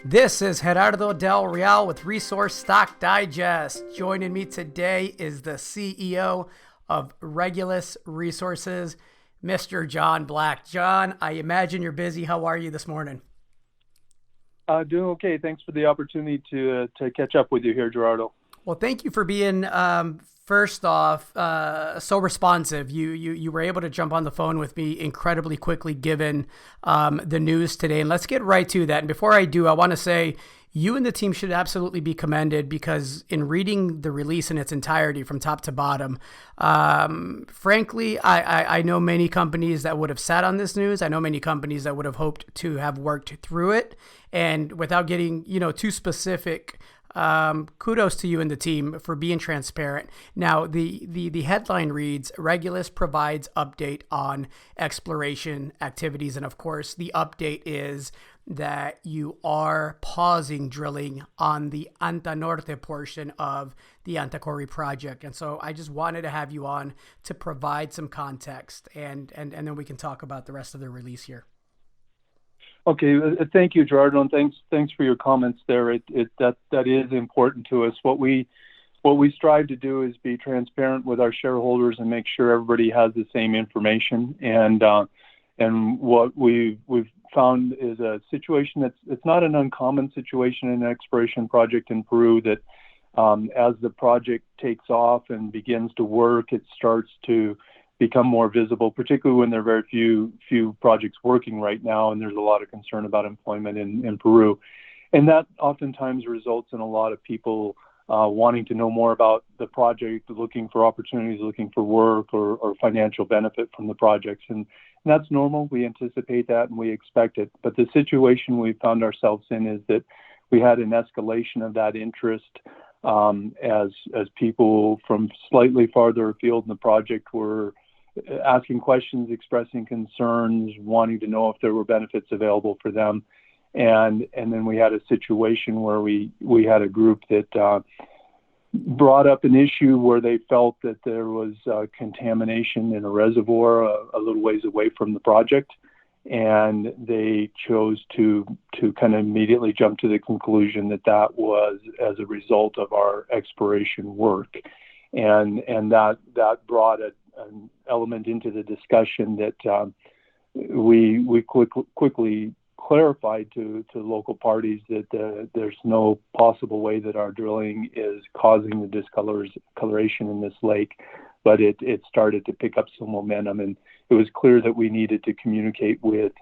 This is Gerardo Del Real with Resource Stock Digest. Joining me today is the CEO of Regulus Resources, Mr. John Black. John, I imagine you're busy. How are you this morning? Doing okay. Thanks for the opportunity to catch up with you here, Gerardo. Well, thank you for being first off so responsive. You were able to jump on the phone with me incredibly quickly, given the news today. And let's get right to that. And before I do, I want to say you and the team should absolutely be commended, because in reading the release in its entirety from top to bottom, frankly, I know many companies that would have sat on this news. I know many companies that would have hoped to have worked through it. And without getting too specific, kudos to you and the team for being transparent. Now, the headline reads, Regulus provides update on exploration activities. And of course, the update is that you are pausing drilling on the Anta Norte portion of the AntaKori project. And so I just wanted to have you on to provide some context, and then we can talk about the rest of the release here. Okay, thank you, Gerardo, and thanks for your comments there. That is important to us. What we strive to do is be transparent with our shareholders and make sure everybody has the same information. And what we've found is a situation it's not an uncommon situation in an exploration project in Peru, that as the project takes off and begins to work, it starts to become more visible, particularly when there are very few projects working right now, and there's a lot of concern about employment in Peru. And that oftentimes results in a lot of people wanting to know more about the project, looking for opportunities, looking for work or financial benefit from the projects. And that's normal. We anticipate that and we expect it. But the situation we found ourselves in is that we had an escalation of that interest as people from slightly farther afield in the project were asking questions, expressing concerns, wanting to know if there were benefits available for them. And then we had a situation where we had a group that brought up an issue where they felt that there was contamination in a reservoir a little ways away from the project. And they chose to kind of immediately jump to the conclusion that was as a result of our exploration work. And that brought an element into the discussion that we quickly clarified to local parties that there's no possible way that our drilling is causing the discoloration in this lake, but it started to pick up some momentum, and it was clear that we needed to communicate with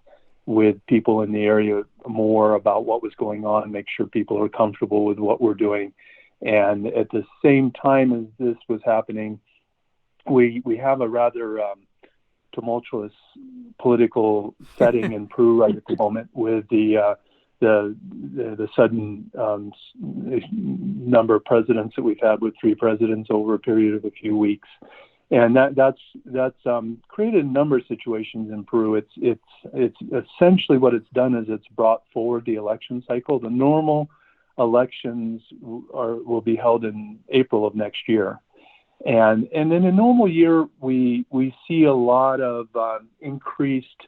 people in the area more about what was going on, make sure people are comfortable with what we're doing. And at the same time as this was happening, we have a rather tumultuous political setting in Peru right at the moment, with the sudden number of presidents that we've had, with 3 presidents over a period of a few weeks. And that's created a number of situations in Peru. It's essentially what it's done is it's brought forward the election cycle. The normal elections will be held in April of next year. And in a normal year, we see a lot of increased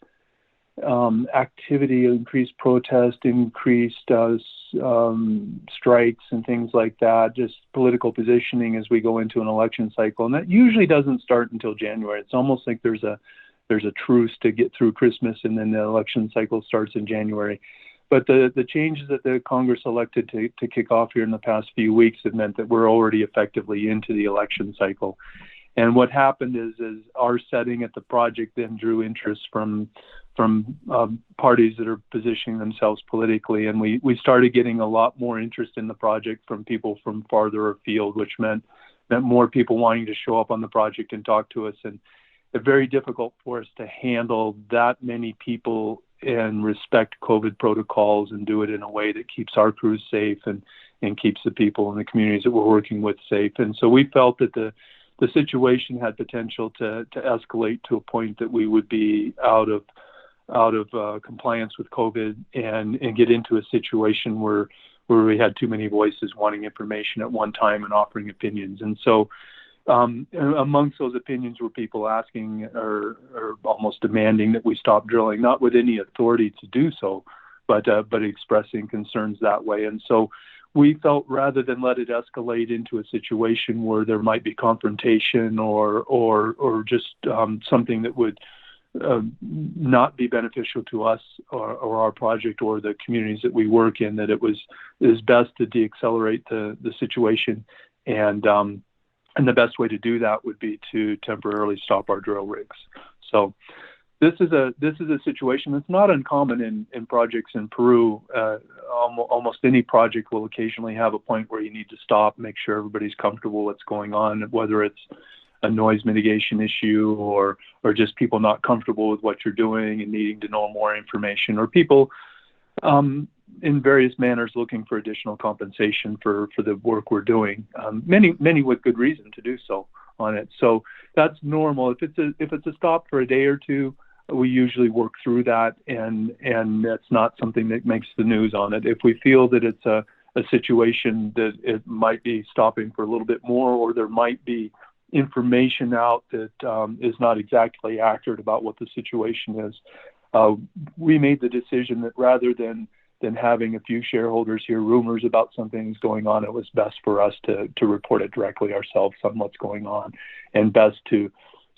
activity, increased protest, increased strikes and things like that, just political positioning as we go into an election cycle. And that usually doesn't start until January. It's almost like there's a truce to get through Christmas, and then the election cycle starts in January. But the changes that the Congress elected to kick off here in the past few weeks have meant that we're already effectively into the election cycle. And what happened is our setting at the project then drew interest from parties that are positioning themselves politically. And we started getting a lot more interest in the project from people from farther afield, which meant more people wanting to show up on the project and talk to us. And it's very difficult for us to handle that many people and respect COVID protocols and do it in a way that keeps our crews safe and keeps the people in the communities that we're working with safe. And so we felt that the situation had potential to escalate to a point that we would be out of compliance with COVID and get into a situation where we had too many voices wanting information at one time and offering opinions. And so amongst those opinions were people asking or almost demanding that we stop drilling, not with any authority to do so, but expressing concerns that way. And so we felt rather than let it escalate into a situation where there might be confrontation or just something that would not be beneficial to us or our project or the communities that we work in, that it is best to deaccelerate the situation. And the best way to do that would be to temporarily stop our drill rigs. So this is a situation that's not uncommon in projects in Peru. Almost any project will occasionally have a point where you need to stop, make sure everybody's comfortable what's going on, whether it's a noise mitigation issue or just people not comfortable with what you're doing and needing to know more information, or people in various manners looking for additional compensation for the work we're doing. Many with good reason to do so on it. So that's normal. If it's a stop for a day or two, we usually work through that, and that's not something that makes the news on it. If we feel that it's a situation that it might be stopping for a little bit more, or there might be information out that is not exactly accurate about what the situation is, we made the decision that rather than having a few shareholders hear rumors about something's going on, it was best for us to report it directly ourselves on what's going on, and best to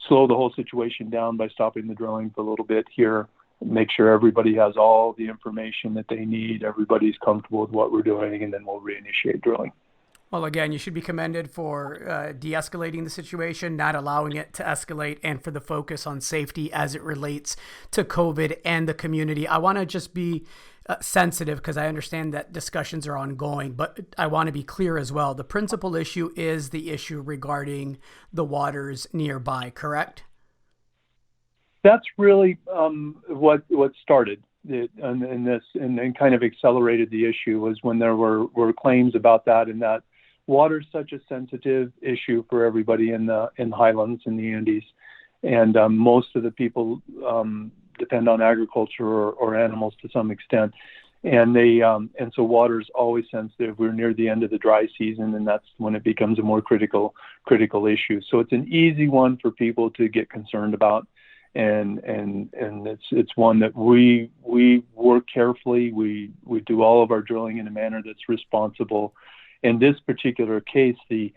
slow the whole situation down by stopping the drilling for a little bit here, make sure everybody has all the information that they need, everybody's comfortable with what we're doing, and then we'll reinitiate drilling. Well, again, you should be commended for de-escalating the situation, not allowing it to escalate, and for the focus on safety as it relates to COVID and the community. I want to just be sensitive because I understand that discussions are ongoing, but I want to be clear as well. The principal issue is the issue regarding the waters nearby, correct? That's really what started it, and this and kind of accelerated the issue was when there were claims about that, and that water is such a sensitive issue for everybody in the highlands in the Andes, and most of the people depend on agriculture or animals to some extent, and so water is always sensitive. We're near the end of the dry season, and that's when it becomes a more critical issue. So it's an easy one for people to get concerned about, and it's one that we work carefully. We do all of our drilling in a manner that's responsible. In this particular case, the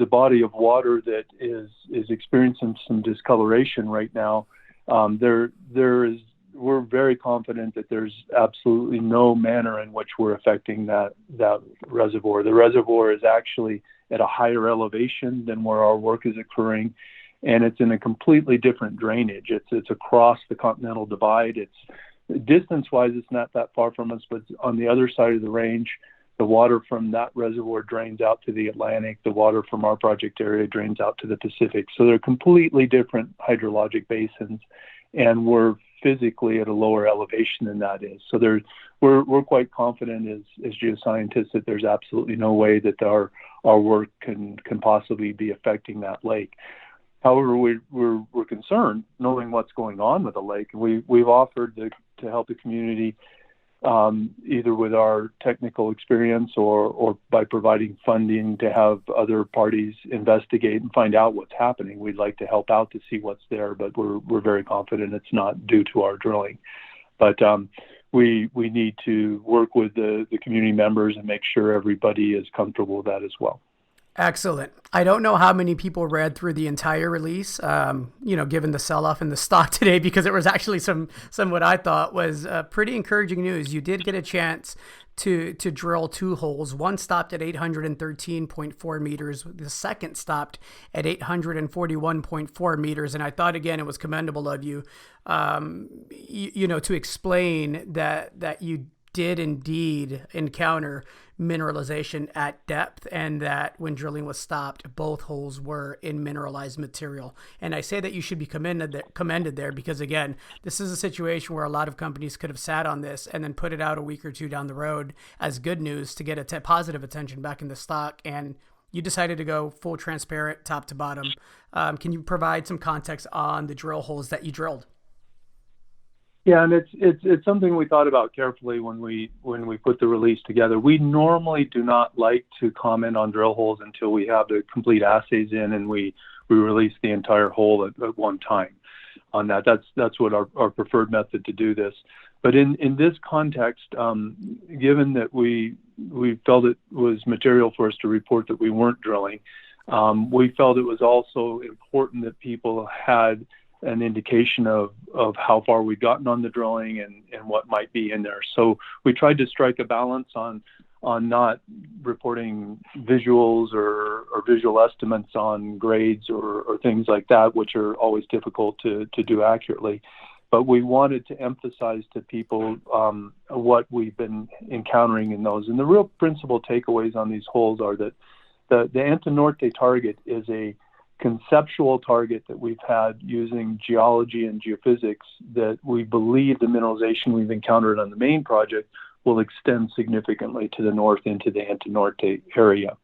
body of water that is experiencing some discoloration right now, we're very confident that there's absolutely no manner in which we're affecting that reservoir. The reservoir is actually at a higher elevation than where our work is occurring, and it's in a completely different drainage. It's across the Continental Divide. It's distance-wise, it's not that far from us, but on the other side of the range, the water from that reservoir drains out to the Atlantic. The water from our project area drains out to the Pacific. So they're completely different hydrologic basins, and we're physically at a lower elevation than that is. So we're quite confident as geoscientists that there's absolutely no way that our work can possibly be affecting that lake. However, we're concerned knowing what's going on with the lake. We've offered to help the community either with our technical experience or by providing funding to have other parties investigate and find out what's happening. We'd like to help out to see what's there, but we're very confident it's not due to our drilling. But we need to work with the community members and make sure everybody is comfortable with that as well. Excellent. I don't know how many people read through the entire release, given the sell-off in the stock today, because it was actually some what I thought was pretty encouraging news. You did get a chance to drill two holes. One stopped at 813.4 meters. The second stopped at 841.4 meters. And I thought, again, it was commendable of you, to explain that you did indeed encounter mineralization at depth, and that when drilling was stopped, both holes were in mineralized material. And I say that you should be commended there because, again, this is a situation where a lot of companies could have sat on this and then put it out a week or two down the road as good news to get a positive attention back in the stock. And you decided to go full transparent, top to bottom. Can you provide some context on the drill holes that you drilled? Yeah, and it's something we thought about carefully when we put the release together. We normally do not like to comment on drill holes until we have the complete assays in and we release the entire hole at one time. that. That's what our preferred method to do this. But in this context, given that we felt it was material for us to report that we weren't drilling, we felt it was also important that people had an indication of how far we'd gotten on the drilling and what might be in there. So we tried to strike a balance on not reporting visuals or visual estimates on grades or things like that, which are always difficult to do accurately. But we wanted to emphasize to people what we've been encountering in those. And the real principal takeaways on these holes are that the Anta Norte target is a conceptual target that we've had using geology and geophysics that we believe the mineralization we've encountered on the main project will extend significantly to the north into the Anta Norte area.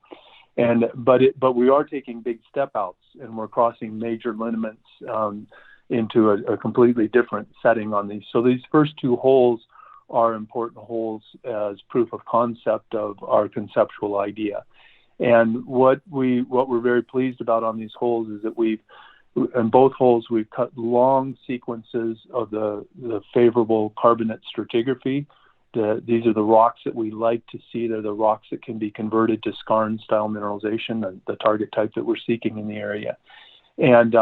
But we are taking big step outs, and we're crossing major lineaments into a completely different setting on these. So these first two holes are important holes as proof of concept of our conceptual idea. And what we're very pleased about on these holes is that in both holes we've cut long sequences of the favorable carbonate stratigraphy. These are the rocks that we like to see. They're the rocks that can be converted to skarn style mineralization, the target type that we're seeking in the area. And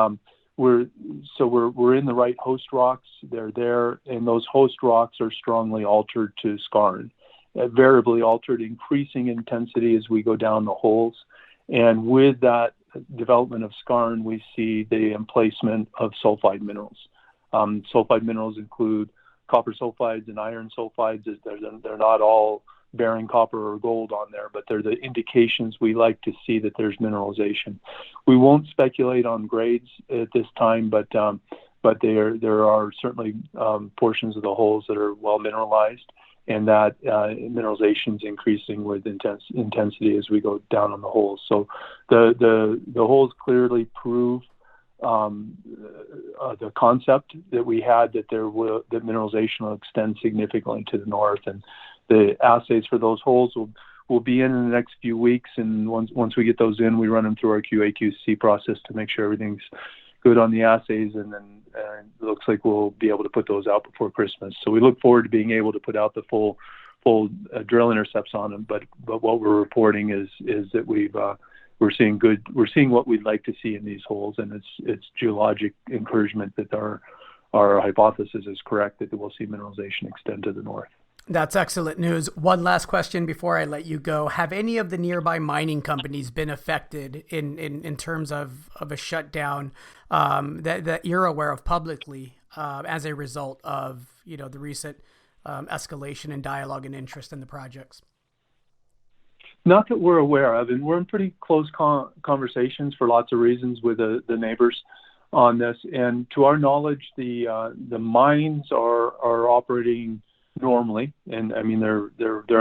we're in the right host rocks. They're there, and those host rocks are strongly altered to skarn. Variably altered, increasing intensity as we go down the holes. And with that development of skarn, we see the emplacement of sulfide minerals. Sulfide minerals include copper sulfides and iron sulfides. They're not all bearing copper or gold on there, but they're the indications we like to see that there's mineralization. We won't speculate on grades at this time, but there are certainly portions of the holes that are well mineralized, and that mineralization is increasing with intensity as we go down on the holes. So the holes clearly prove the concept that we had that that mineralization will extend significantly to the north, and the assays for those holes will be in the next few weeks. And once we get those in, we run them through our QA/QC process to make sure everything's good on the assays, and then it looks like we'll be able to put those out before Christmas. So we look forward to being able to put out the full drill intercepts on them. But what we're reporting is that we're seeing what we'd like to see in these holes, and it's geologic encouragement that our hypothesis is correct, that we'll see mineralization extend to the north. That's excellent news. One last question before I let you go. Have any of the nearby mining companies been affected in terms of a shutdown that you're aware of publicly as a result of the recent escalation in dialogue and interest in the projects? Not that we're aware of, and we're in pretty close conversations for lots of reasons with the neighbors on this. And to our knowledge, the mines are operating normally, and I mean they're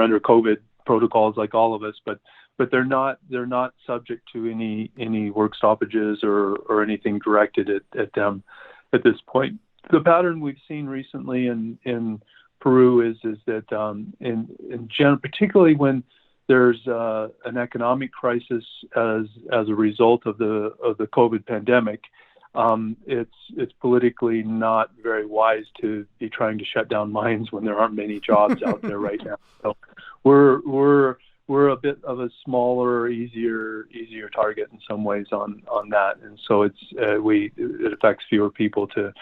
under COVID protocols like all of us, but they're not subject to any work stoppages or anything directed at them at this point. The pattern we've seen recently in Peru is that in general, particularly when there's an economic crisis as a result of the COVID pandemic, it's politically not very wise to be trying to shut down mines when there aren't many jobs out there right now. So we're a bit of a smaller, easier target in some ways on that, and so it affects fewer people to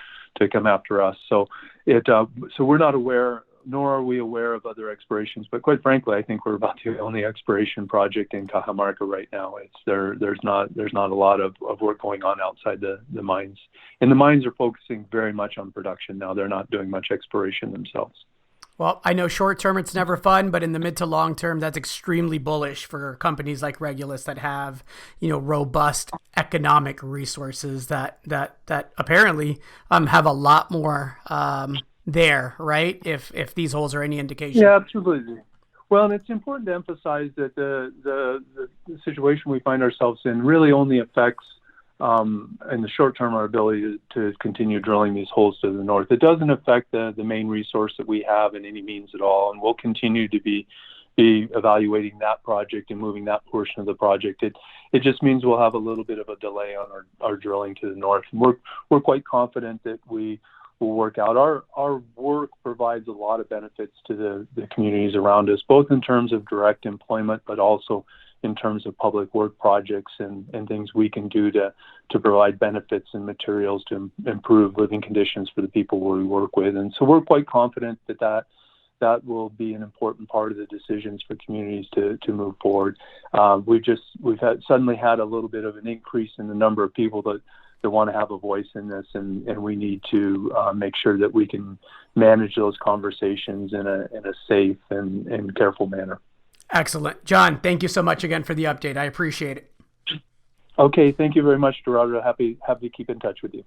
come after us. So we're not aware, nor are we aware of other explorations. But quite frankly, I think we're about the only exploration project in Cajamarca right now. There's not a lot of work going on outside the mines, and the mines are focusing very much on production now. They're not doing much exploration themselves. Well, I know short term it's never fun, but in the mid to long term, that's extremely bullish for companies like Regulus that have, robust economic resources that apparently have a lot more there, right? If these holes are any indication. Yeah, absolutely. Well, and it's important to emphasize that the situation we find ourselves in really only affects in the short term our ability to continue drilling these holes to the north. It doesn't affect the main resource that we have in any means at all, and we'll continue to be be evaluating that project and moving that portion of the project. It just means we'll have a little bit of a delay on our drilling to the north. And we're quite confident that we will work out. Our work provides a lot of benefits to the communities around us, both in terms of direct employment, but also in terms of public work projects and things we can do to provide benefits and materials to improve living conditions for the people we work with. And so we're quite confident that will be an important part of the decisions for communities to move forward. We've suddenly had a little bit of an increase in the number of people that want to have a voice in this, and we need to make sure that we can manage those conversations in a safe and careful manner. Excellent. John, thank you so much again for the update. I appreciate it. Okay, thank you very much, Gerardo. Happy to keep in touch with you.